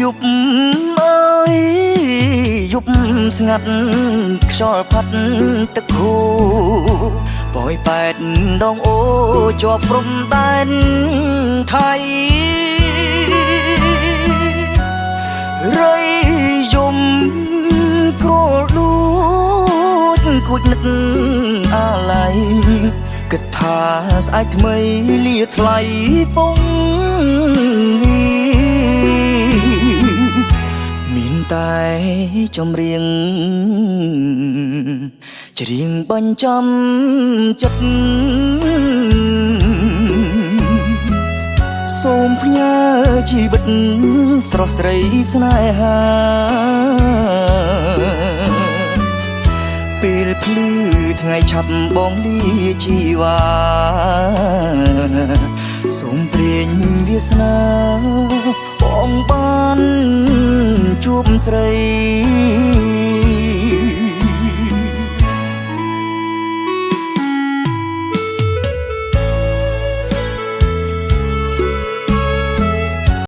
យប់អើយយប់ស្ងាត់ខ្យល់ផាត់ទឹកហូរបយប៉ែតដងអូជាប់ព្រំដែនថៃរៃយំក្រលួចគួចនឹកអាឡ័យគិតថាស្អែកថ្មីលាថ្លៃពងមានតែចម្រៀងច្រៀងបញ្ចាំចិត្តសូមផ្ញើជីវិតស្រស់ស្រីស្នេហាពេលភ្លឺថ្ងៃឆាប់បងលាជីវ៉ាសូមព្រាញវាសនាបងបានជួបស្រី